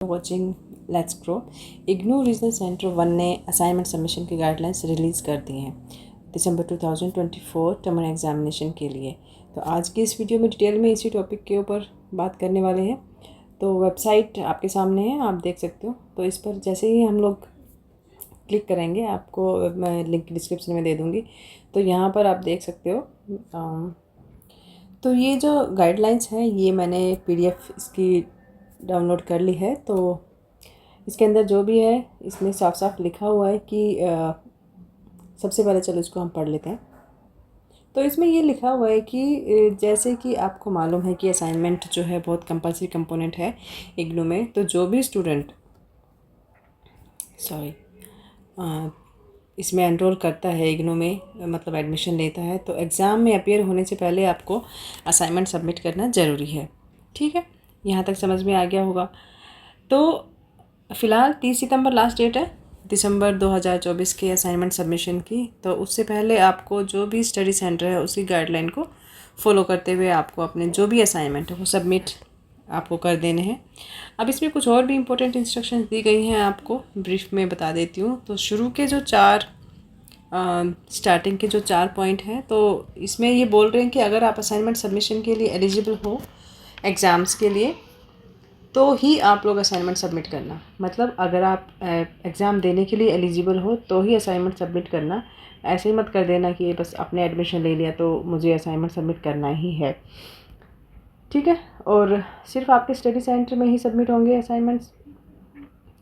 Watching let's grow. IGNOU regional centre 1 ने assignment submission की guidelines release कर दी हैं दिसंबर 2024 टर्म एग्जामिनेशन के लिए। तो आज की इस वीडियो में डिटेल में इसी टॉपिक के ऊपर बात करने वाले हैं। तो वेबसाइट आपके सामने है, आप देख सकते हो। तो इस पर जैसे ही हम लोग क्लिक करेंगे, आपको मैं लिंक डिस्क्रिप्शन में दे दूँगी। तो यहाँ पर आप देख सकते हो। तो ये जो गाइडलाइंस हैं ये मैंने PDF इसकी डाउनलोड कर ली है। तो इसके अंदर जो भी है इसमें साफ साफ लिखा हुआ है कि सबसे पहले चलो इसको हम पढ़ लेते हैं। तो इसमें ये लिखा हुआ है कि जैसे कि आपको मालूम है कि असाइनमेंट जो है बहुत कंपल्सरी कंपोनेंट है इग्नू में। तो जो भी स्टूडेंट इसमें एनरोल करता है इग्नू में, मतलब एडमिशन लेता है, तो एग्ज़ाम में अपीयर होने से पहले आपको असाइनमेंट सबमिट करना ज़रूरी है। ठीक है, यहाँ तक समझ में आ गया होगा। तो फ़िलहाल 30 सितंबर लास्ट डेट है दिसंबर 2024 के असाइनमेंट सबमिशन की। तो उससे पहले आपको जो भी स्टडी सेंटर है उसकी गाइडलाइन को फॉलो करते हुए आपको अपने जो भी असाइनमेंट है वो सबमिट आपको कर देने हैं। अब इसमें कुछ और भी इम्पोर्टेंट इंस्ट्रक्शंस दी गई हैं, आपको ब्रीफ में बता देती हूँ। तो शुरू के जो स्टार्टिंग के जो 4 पॉइंट हैं, तो इसमें ये बोल रहे हैं कि अगर आप असाइनमेंट सबमिशन के लिए एलिजिबल हो एग्ज़ाम्स के लिए तो ही आप लोग असाइनमेंट सबमिट करना। मतलब अगर आप एग्ज़ाम देने के लिए एलिजिबल हो तो ही असाइनमेंट सबमिट करना। ऐसे ही मत कर देना कि बस आपने एडमिशन ले लिया तो मुझे असाइनमेंट सबमिट करना ही है। ठीक है, और सिर्फ आपके स्टडी सेंटर में ही सबमिट होंगे असाइनमेंट्स।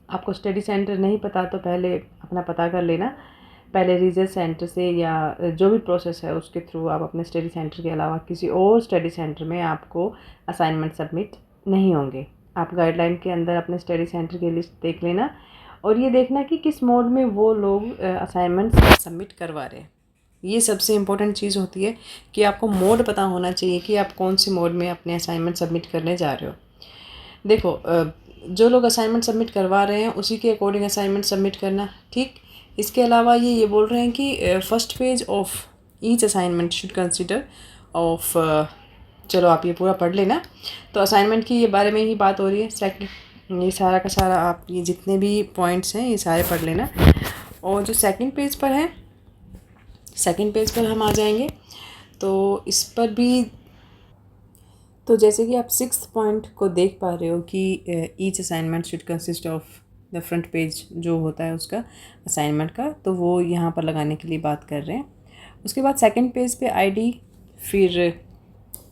आपको स्टडी सेंटर नहीं पता तो पहले अपना पता कर लेना, पहले रिजल्ट सेंटर से या जो भी प्रोसेस है उसके थ्रू आप अपने स्टडी सेंटर के अलावा किसी और स्टडी सेंटर में आपको असाइनमेंट सबमिट नहीं होंगे। आप गाइडलाइन के अंदर अपने स्टडी सेंटर की लिस्ट देख लेना और ये देखना कि किस मोड में वो लोग असाइनमेंट सबमिट करवा रहे हैं। ये सबसे इम्पोर्टेंट चीज़ होती है कि आपको मोड पता होना चाहिए कि आप कौन सी मोड में अपने असाइनमेंट सबमिट करने जा रहे हो। देखो, जो लोग असाइनमेंट सबमिट करवा रहे हैं उसी के अकॉर्डिंग असाइनमेंट सबमिट करना। ठीक, इसके अलावा ये बोल रहे हैं कि first page of each assignment should consider of, चलो आप ये पूरा पढ़ लेना। तो असाइनमेंट की ये बारे में ही बात हो रही है। सेकंड, ये सारा का सारा आप ये जितने भी पॉइंट्स हैं ये सारे पढ़ लेना। और जो सेकंड पेज पर है, सेकंड पेज पर हम आ जाएंगे तो इस पर भी, तो जैसे कि आप 6th पॉइंट को देख पा रहे हो कि each assignment should consist of the front page जो होता है उसका असाइनमेंट का, तो वो यहाँ पर लगाने के लिए बात कर रहे हैं। उसके बाद सेकंड पेज पे आईडी, फिर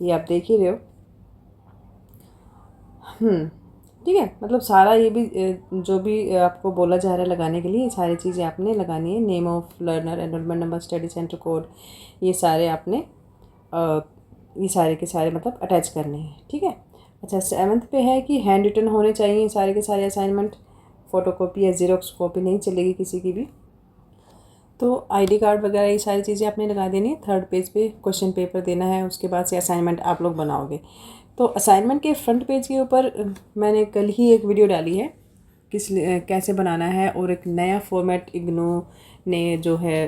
ये आप देख ही रहे हो। ठीक है, मतलब सारा ये भी जो भी आपको बोला जा रहा है लगाने के लिए, ये सारी चीज़ें आपने लगानी है। Name of learner, enrolment number, study centre code, ये सारे आपने ये सारे के सारे मतलब अटैच करने हैं। ठीक है। अच्छा, 7th पे है कि हैंड रिटन होने चाहिए सारे के सारे असाइनमेंट, फ़ोटोकॉपी या ज़ेरोक्स कॉपी नहीं चलेगी किसी की भी। तो आईडी कार्ड वगैरह ये सारी चीज़ें आपने लगा देनी है। 3rd पेज पे क्वेश्चन पेपर देना है, उसके बाद से असाइनमेंट आप लोग बनाओगे। तो असाइनमेंट के फ्रंट पेज के ऊपर मैंने कल ही एक वीडियो डाली है कैसे बनाना है, और एक नया फॉर्मेट इग्नू ने जो है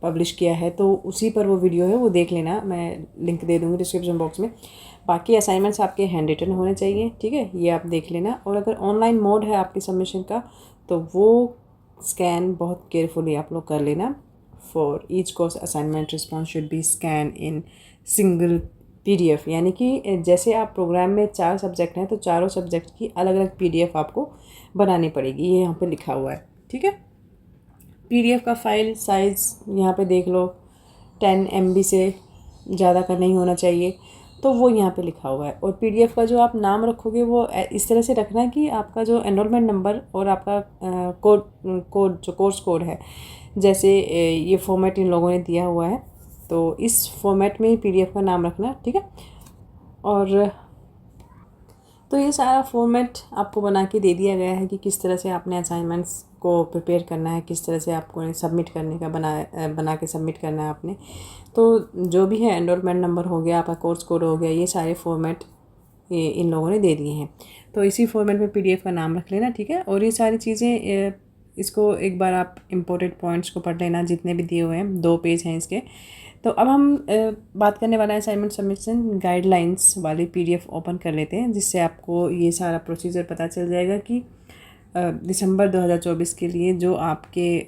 पब्लिश किया है, तो उसी पर वो वीडियो है, वो देख लेना। मैं लिंक दे दूँगी डिस्क्रिप्शन बॉक्स में। बाकी असाइनमेंट्स आपके हैंड रिटन होने चाहिए। ठीक है, ये आप देख लेना। और अगर ऑनलाइन मोड है आपके सबमिशन का तो वो स्कैन बहुत केयरफुली आप लोग कर लेना। For each course assignment response should be scan in single PDF, यानी कि जैसे आप प्रोग्राम में 4 सब्जेक्ट हैं तो चारों सब्जेक्ट की अलग अलग PDF आपको बनानी पड़ेगी, ये यहाँ पे लिखा हुआ है। ठीक है, PDF का फाइल साइज़ यहाँ पे देख लो, 10 MB से ज़्यादा का नहीं होना चाहिए, तो वो यहाँ पे लिखा हुआ है। और PDF का जो आप नाम रखोगे वो इस तरह से रखना कि आपका जो एनरोलमेंट नंबर और आपका कोड जो कोर्स कोड है, जैसे ये फॉर्मेट इन लोगों ने दिया हुआ है, तो इस फॉर्मेट में ही PDF का नाम रखना। ठीक है, और तो ये सारा फॉर्मेट आपको बना के दे दिया गया है कि किस तरह से आपने असाइनमेंट्स को प्रिपेयर करना है, किस तरह से आपको सबमिट करने का बना के सबमिट करना है आपने। तो जो भी है, एनरोलमेंट नंबर हो गया, आपका कोर्स कोड हो गया, ये सारे फॉर्मेट ये इन लोगों ने दे दिए हैं। तो इसी फॉर्मेट में PDF का नाम रख लेना। ठीक है, और ये सारी चीज़ें इसको एक बार आप इम्पोर्टेंट पॉइंट्स को पढ़ लेना जितने भी दिए हुए हैं, 2 पेज हैं इसके। तो अब हम बात करने वाला है असाइनमेंट सबमिशन गाइडलाइंस वाली पीडीएफ ओपन कर लेते हैं, जिससे आपको ये सारा प्रोसीजर पता चल जाएगा कि दिसंबर 2024 के लिए जो आपके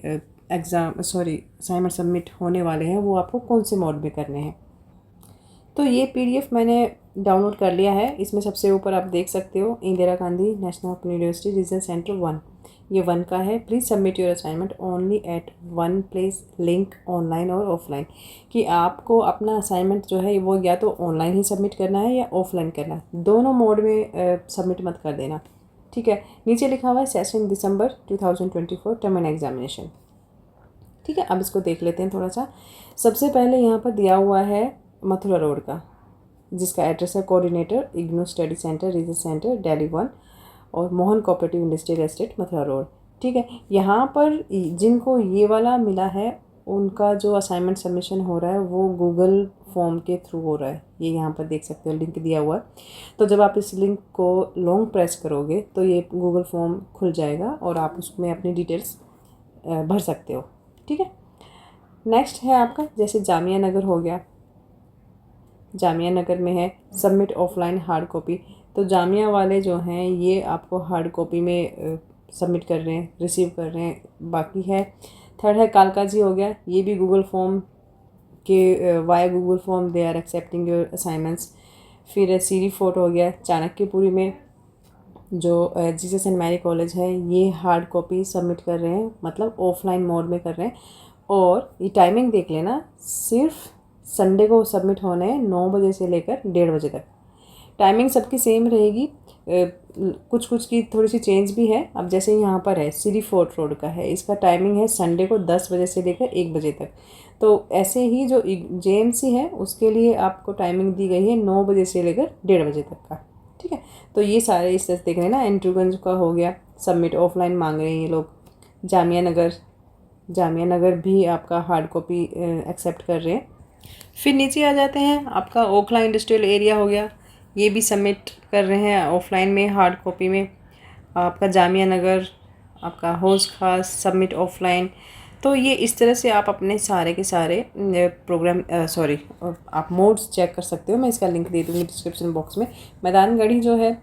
असाइनमेंट सबमिट होने वाले हैं वो आपको कौन से मोड में करने हैं। तो ये पीडीएफ मैंने डाउनलोड कर लिया है। इसमें सबसे ऊपर आप देख सकते हो Indira Gandhi national open university region centre 1, ये 1 का है। Please submit your assignment only at 1 place, link online और ऑफलाइन, कि आपको अपना असाइनमेंट जो है वो या तो ऑनलाइन ही सबमिट करना है या ऑफलाइन करना है, दोनों मोड में सबमिट मत कर देना, ठीक है। नीचे लिखा हुआ है session December 2024 term and examination, ठीक है। अब इसको देख लेते हैं थोड़ा सा। सबसे पहले यहाँ पर दिया हुआ है मथुरा रोड का, जिसका एड्रेस है coordinator IGNOU study centre region centre Delhi 1 और Mohan cooperative industrial estate Mathura road, ठीक है। यहाँ पर जिनको ये वाला मिला है उनका जो असाइनमेंट सबमिशन हो रहा है वो गूगल फॉर्म के थ्रू हो रहा है। ये यहाँ पर देख सकते हो लिंक दिया हुआ है। तो जब आप इस लिंक को लॉन्ग प्रेस करोगे तो ये गूगल फॉर्म खुल जाएगा और आप उसमें अपनी डिटेल्स भर सकते हो, ठीक है। नेक्स्ट है आपका जैसे जामिया नगर हो गया, जामिया नगर में है सबमिट ऑफलाइन हार्ड कॉपी। तो जामिया वाले जो हैं ये आपको हार्ड कॉपी में सबमिट कर रहे हैं, रिसीव कर रहे हैं। बाकी है थर्ड है कालका जी हो गया, ये भी गूगल फॉर्म के via Google form they are accepting your assignments. फिर सीरी फोर्ट हो गया चाणक्यपुरी में, जो जीसस एंड मैरी कॉलेज है, ये हार्ड कॉपी सबमिट कर रहे हैं, मतलब ऑफलाइन मोड में कर रहे हैं। और ये टाइमिंग देख लेना, सिर्फ संडे को सबमिट होने हैं 9 बजे से लेकर 1:30 बजे तक। टाइमिंग सबकी सेम रहेगी, कुछ कुछ की थोड़ी सी चेंज भी है। अब जैसे यहाँ पर है सीरी फोर्ट रोड का है, इसका टाइमिंग है संडे को 10 बजे से लेकर 1 बजे तक। तो ऐसे ही जो जेएमसी है उसके लिए आपको टाइमिंग दी गई है 9 बजे से लेकर 1:30 बजे तक का, ठीक है। तो ये सारे इस तरह देख रहे हैं ना। एंट्रीगंज का हो गया सबमिट ऑफलाइन मांग रहे हैं ये लोग। जामिया नगर भी आपका हार्ड कॉपी एक्सेप्ट कर रहे हैं। फिर नीचे आ जाते हैं, आपका ओखला इंडस्ट्रियल एरिया हो गया, ये भी सबमिट कर रहे हैं ऑफलाइन में हार्ड कॉपी में। आपका जामिया नगर, आपका हौज खास सबमिट ऑफलाइन। तो ये इस तरह से आप अपने सारे के सारे आप मोड्स चेक कर सकते हो। मैं इसका लिंक दे दूँगी डिस्क्रिप्शन बॉक्स में। मैदानगढ़ी जो है,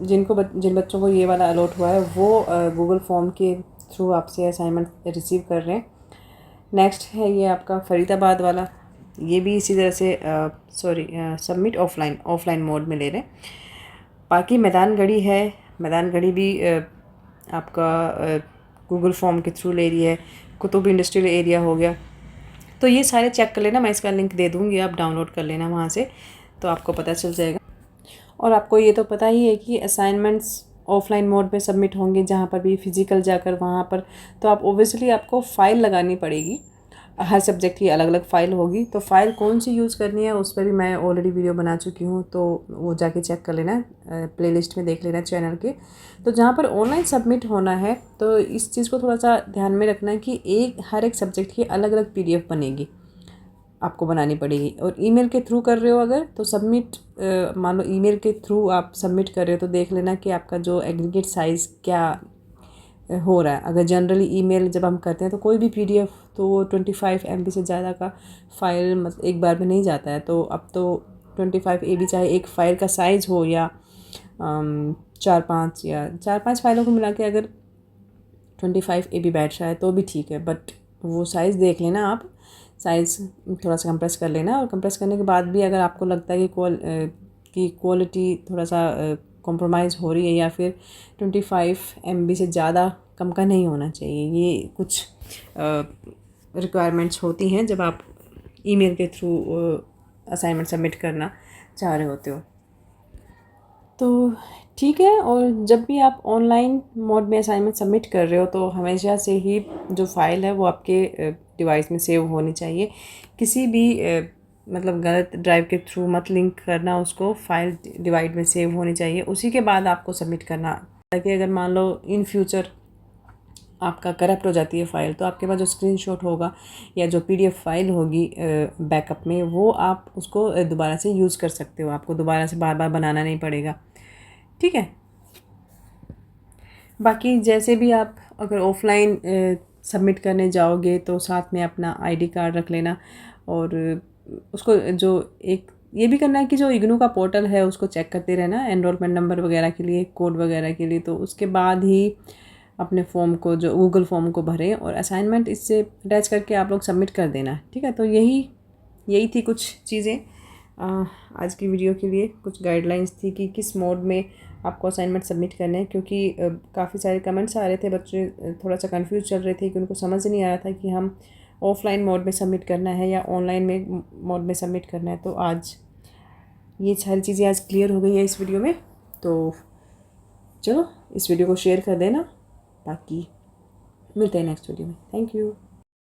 जिन बच्चों को ये वाला अलॉट हुआ है वो गूगल फॉर्म के थ्रू आपसे असाइनमेंट रिसीव कर रहे हैं। नेक्स्ट है ये आपका फरीदाबाद वाला, ये भी इसी तरह से सबमिट ऑफलाइन मोड में ले रहे हैं। बाकी मैदानगढ़ी है, मैदानगढ़ी भी आपका गूगल फॉर्म के थ्रू ले रही है। कुतुब इंडस्ट्रियल एरिया हो गया। तो ये सारे चेक कर लेना, मैं इसका लिंक दे दूँगी, आप डाउनलोड कर लेना वहाँ से, तो आपको पता चल जाएगा। और आपको ये तो पता ही है कि असाइनमेंट्स ऑफलाइन मोड पे सबमिट होंगे, जहाँ पर भी फिज़िकल जाकर वहाँ पर, तो आप ओबियसली आपको फ़ाइल लगानी पड़ेगी। हर सब्जेक्ट की अलग अलग फ़ाइल होगी, तो फ़ाइल कौन सी यूज़ करनी है उस पर भी मैं ऑलरेडी वीडियो बना चुकी हूँ, तो वो जाके चेक कर लेना, प्लेलिस्ट में देख लेना चैनल के। तो जहाँ पर ऑनलाइन सबमिट होना है तो इस चीज़ को थोड़ा सा ध्यान में रखना है कि हर एक सब्जेक्ट की अलग अलग PDF बनेगी, आपको बनानी पड़ेगी। और ईमेल के थ्रू कर रहे हो अगर, तो सबमिट मान लो ईमेल के थ्रू आप सबमिट कर रहे हो तो देख लेना कि आपका जो एग्रीगेट साइज़ क्या हो रहा है। अगर जनरली ईमेल जब हम करते हैं तो कोई भी PDF तो वो 25 MB से ज़्यादा का फ़ाइल मतलब एक बार में नहीं जाता है। तो अब तो 25 AB चाहे एक फ़ाइल का साइज़ हो या 4-5 फाइलों को मिला के अगर 25 AB बैठ रहा है तो भी ठीक है, बट वो साइज़ देख लेना आप, साइज़ थोड़ा सा कंप्रेस कर लेना। और कंप्रेस करने के बाद भी अगर आपको लगता है कि क्वालिटी थोड़ा सा कॉम्प्रोमाइज़ हो रही है या फिर 25 MB से ज़्यादा कम का नहीं होना चाहिए, ये कुछ रिक्वायरमेंट्स होती हैं जब आप ईमेल के थ्रू असाइनमेंट सबमिट करना चाह रहे होते हो। तो ठीक है। और जब भी आप ऑनलाइन मोड में असाइनमेंट सबमिट कर रहे हो तो हमेशा से ही जो फ़ाइल है वो आपके डिवाइस में सेव होनी चाहिए। किसी भी मतलब गलत ड्राइव के थ्रू मत लिंक करना उसको, फ़ाइल डिवाइस में सेव होनी चाहिए, उसी के बाद आपको सबमिट करना। ताकि अगर मान लो इन फ्यूचर आपका करप्ट हो जाती है फ़ाइल, तो आपके पास जो स्क्रीनशॉट होगा या जो PDF फाइल होगी बैकअप में, वो आप उसको दोबारा से यूज़ कर सकते हो, आपको दोबारा से बार बार बनाना नहीं पड़ेगा, ठीक है। बाकी जैसे भी आप अगर ऑफ़लाइन सबमिट करने जाओगे तो साथ में अपना ID कार्ड रख लेना। और उसको जो एक ये भी करना है कि जो इग्नू का पोर्टल है उसको चेक करते रहना एनरोलमेंट नंबर वगैरह के लिए, कोड वगैरह के लिए। तो उसके बाद ही अपने फॉर्म को, जो गूगल फॉर्म को भरें और असाइनमेंट इससे अटैच करके आप लोग सबमिट कर देना, ठीक है। तो यही थी कुछ चीज़ें आज की वीडियो के लिए, कुछ गाइडलाइंस थी कि किस मोड में आपको असाइनमेंट सबमिट करने हैं, क्योंकि काफ़ी सारे कमेंट्स आ रहे थे, बच्चे थोड़ा सा कंफ्यूज चल रहे थे कि उनको समझ नहीं आ रहा था कि हम ऑफलाइन मोड में सबमिट करना है या ऑनलाइन में मोड में सबमिट करना है। तो आज ये सारी चीज़ें आज क्लियर हो गई है इस वीडियो में। तो चलो इस वीडियो को शेयर कर देना, बाकी मिलते हैं नेक्स्ट वीडियो में। Thank you.